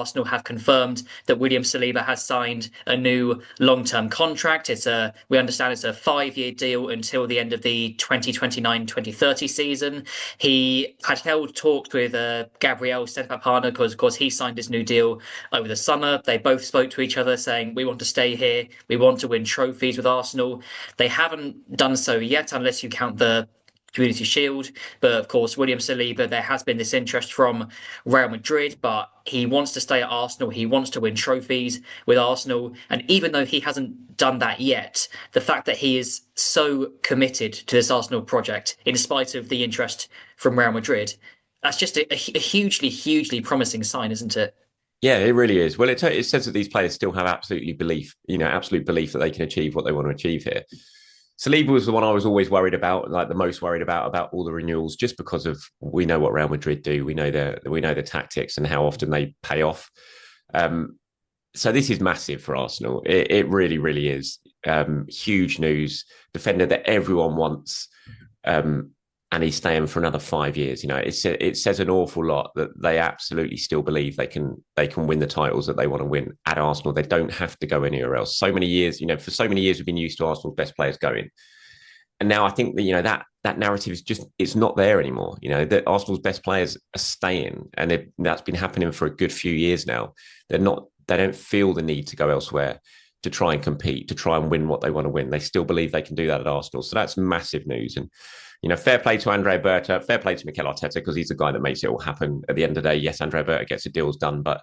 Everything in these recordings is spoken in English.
Arsenal have confirmed that William Saliba has signed a new long-term contract. We understand it's a 5-year deal until the end of the 2029-2030 season. He had held talks with Gabriel, centre-back partner, because of course he signed his new deal over the summer. They both spoke to each other saying, we want to stay here. We want to win trophies with Arsenal. They haven't done so yet, unless you count the Community Shield. But of course, William Saliba, there has been this interest from Real Madrid, but he wants to stay at Arsenal. He wants to win trophies with Arsenal. And even though he hasn't done that yet, the fact that he is so committed to this Arsenal project, in spite of the interest from Real Madrid, that's just a hugely, hugely promising sign, isn't it? Yeah, it really is. Well, it says that these players still have absolute belief that they can achieve what they want to achieve here. Saliba was the one I was always worried about, like the most worried about all the renewals, just because of we know what Real Madrid do, we know the tactics and how often they pay off. So this is massive for Arsenal. It really, really is. Huge news. Defender that everyone wants, and he's staying for another 5 years. It says an awful lot that they absolutely still believe they can win the titles that they want to win at Arsenal. They don't have to go anywhere else. So many years, for so many years we've been used to Arsenal's best players going, and now I think that that narrative is it's not there anymore. That Arsenal's best players are staying, and that's been happening for a good few years now. They don't feel the need to go elsewhere to try and compete, to try and win what they want to win. They still believe they can do that at Arsenal. So that's massive news. And fair play to Andrea Berta, fair play to Mikel Arteta, because he's the guy that makes it all happen. At the end of the day, yes, Andrea Berta gets the deals done, but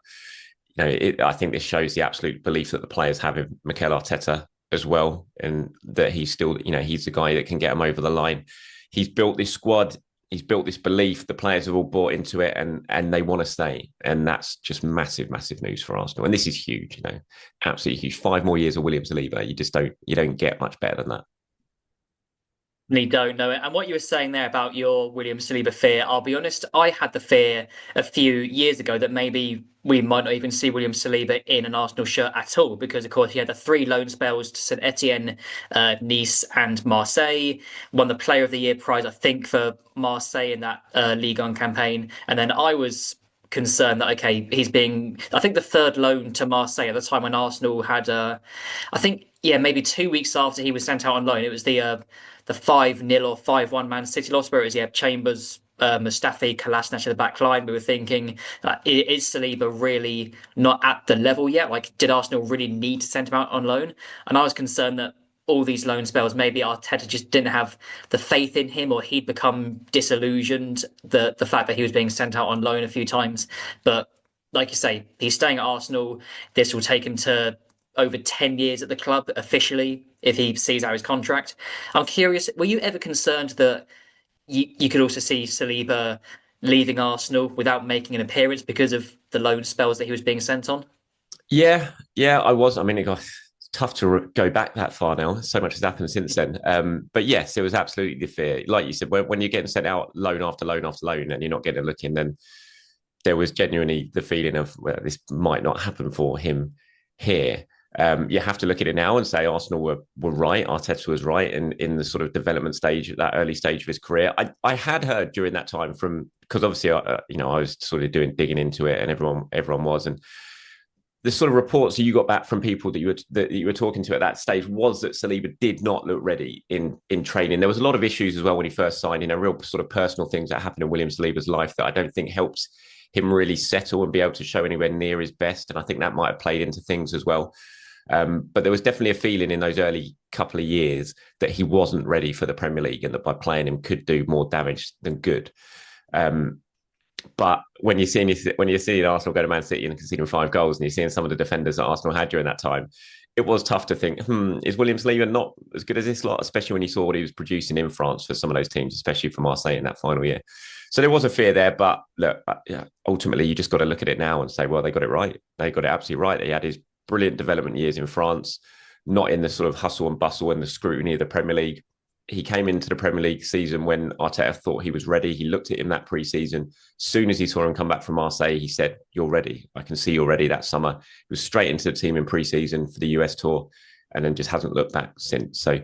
I think this shows the absolute belief that the players have in Mikel Arteta as well, and that he's still, he's the guy that can get them over the line. He's built this squad, he's built this belief. The players have all bought into it, and they want to stay, and that's just massive, massive news for Arsenal. And this is huge, absolutely huge. 5 more years of William Saliba, you don't get much better than that. Really don't know it. And what you were saying there about your William Saliba fear, I'll be honest, I had the fear a few years ago that maybe we might not even see William Saliba in an Arsenal shirt at all, because of course he had the 3 loan spells to St Etienne, Nice, and Marseille. Won the Player of the Year prize, I think, for Marseille in that Ligue 1 campaign. And then I was concerned that I think the 3rd loan to Marseille at the time when Arsenal had I think, yeah, maybe 2 weeks after he was sent out on loan. It was the 5-0 or 5-1 Man City loss, where it was Chambers, Mustafi, Kolasinac at the back line. We were thinking, is Saliba really not at the level yet? Like, did Arsenal really need to send him out on loan? And I was concerned that all these loan spells, maybe Arteta just didn't have the faith in him, or he'd become disillusioned, the fact that he was being sent out on loan a few times. But like you say, he's staying at Arsenal. This will take him to over 10 years at the club officially if he sees out his contract. I'm curious, were you ever concerned that you could also see Saliba leaving Arsenal without making an appearance because of the loan spells that he was being sent on? Yeah, I was. I mean, it's tough to go back that far now. So much has happened since then. But yes, it was absolutely the fear. Like you said, when you're getting sent out loan after loan after loan and you're not getting a look in, then there was genuinely the feeling of, well, this might not happen for him here. You have to look at it now and say Arsenal were right. Arteta was right in the sort of development stage, that early stage of his career. I had heard during that time because obviously I was sort of digging into it, and everyone was, and the sort of reports that you got back from people that you were talking to at that stage was that Saliba did not look ready in training. There was a lot of issues as well when he first signed, real sort of personal things that happened in William Saliba's life that I don't think helps him really settle and be able to show anywhere near his best. And I think that might have played into things as well. But there was definitely a feeling in those early couple of years that he wasn't ready for the Premier League, and that by playing him could do more damage than good. But when you're seeing Arsenal go to Man City and conceding 5 goals, and you're seeing some of the defenders that Arsenal had during that time, it was tough to think, is William Saliba not as good as this lot? Especially when you saw what he was producing in France for some of those teams, especially for Marseille in that final year. So there was a fear there, but look, ultimately you just got to look at it now and say, well, they got it right. They got it absolutely right. He had his brilliant development years in France, not in the sort of hustle and bustle and the scrutiny of the Premier League. He came into the Premier League season when Arteta thought he was ready. He looked at him that pre-season. As soon as he saw him come back from Marseille, he said, "You're ready. I can see you're ready." That summer, he was straight into the team in pre-season for the US tour, and then just hasn't looked back since. So,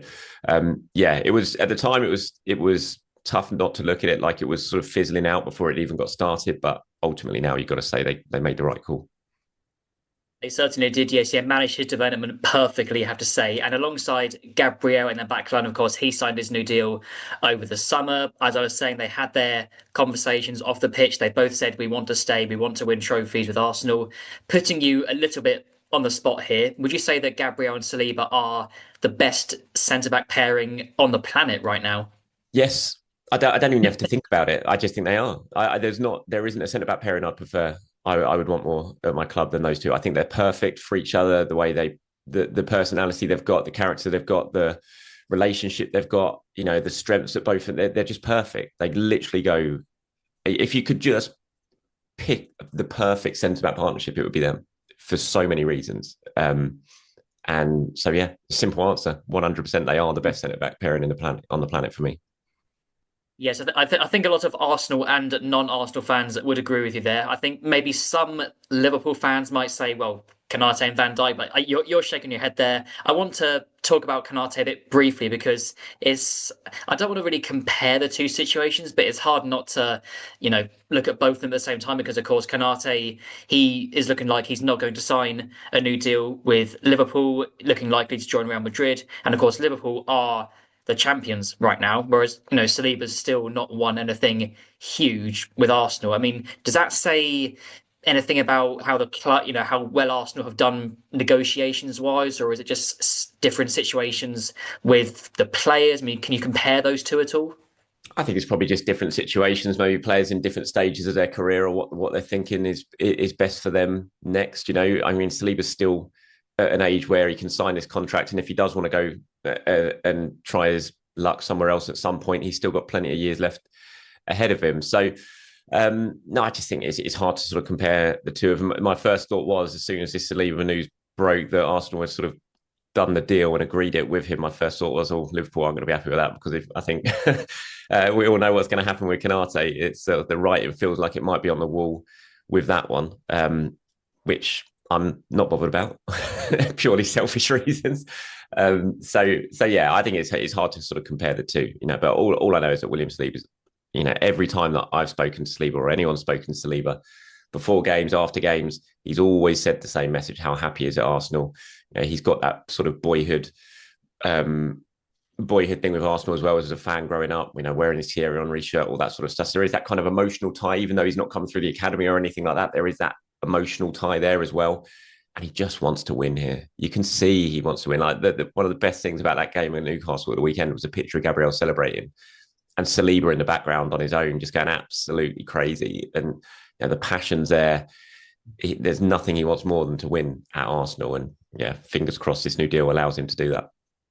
it was at the time. It was tough not to look at it like it was sort of fizzling out before it even got started. But ultimately, now you've got to say they made the right call. They certainly did, yes. Yeah, managed his development perfectly, I have to say. And alongside Gabriel in the back line, of course, he signed his new deal over the summer. As I was saying, they had their conversations off the pitch. They both said, we want to stay, we want to win trophies with Arsenal. Putting you a little bit on the spot here, would you say that Gabriel and Saliba are the best centre back pairing on the planet right now? Yes, I don't even have to think about it. I just think they are. There isn't a centre back pairing I'd prefer. I would want more at my club than those two. I think they're perfect for each other. The way the personality they've got, the character they've got, the relationship they've got, the strengths that both, they're just perfect. They literally go, if you could just pick the perfect centre back partnership, it would be them for so many reasons. And so, yeah, simple answer: 100%. They are the best centre back pairing on the planet for me. Yes, I think a lot of Arsenal and non-Arsenal fans would agree with you there. I think maybe some Liverpool fans might say, well, Kanate and Van Dijk, but you're shaking your head there. I want to talk about Kanate a bit briefly because I don't want to really compare the two situations, but it's hard not to, look at both of them at the same time because, of course, Kanate, he is looking like he's not going to sign a new deal with Liverpool, looking likely to join Real Madrid. And, of course, Liverpool are the champions right now, whereas Saliba's still not won anything huge with Arsenal. I mean, does that say anything about how the club, how well Arsenal have done negotiations wise, or is it just different situations with the players? I mean, can you compare those two at all? I think it's probably just different situations, maybe players in different stages of their career or what they're thinking is best for them next. I mean, Saliba's still at an age where he can sign his contract, and if he does want to go and try his luck somewhere else at some point, he's still got plenty of years left ahead of him. So, no, I just think it's hard to sort of compare the two of them. My first thought was, as soon as this Saliba news broke that Arsenal had sort of done the deal and agreed it with him, my first thought was, oh, Liverpool aren't going to be happy with that, because I think we all know what's going to happen with Kanate. It's the writing feels like it might be on the wall with that one, which I'm not bothered about, purely selfish reasons. So yeah, I think it's hard to sort of compare the two, But all I know is that William Saliba's, every time that I've spoken to Saliba or anyone's spoken to Saliba, before games, after games, he's always said the same message: how happy he is at Arsenal. He's got that sort of boyhood thing with Arsenal as well as a fan growing up. Wearing his Thierry Henry shirt, all that sort of stuff. So there is that kind of emotional tie, even though he's not come through the academy or anything like that. There is that emotional tie there as well, and he just wants to win here. You can see he wants to win. Like one of the best things about that game in Newcastle at the weekend was a picture of Gabriel celebrating, and Saliba in the background on his own, just going absolutely crazy. And the passion's there. There's nothing he wants more than to win at Arsenal. And yeah, fingers crossed this new deal allows him to do that.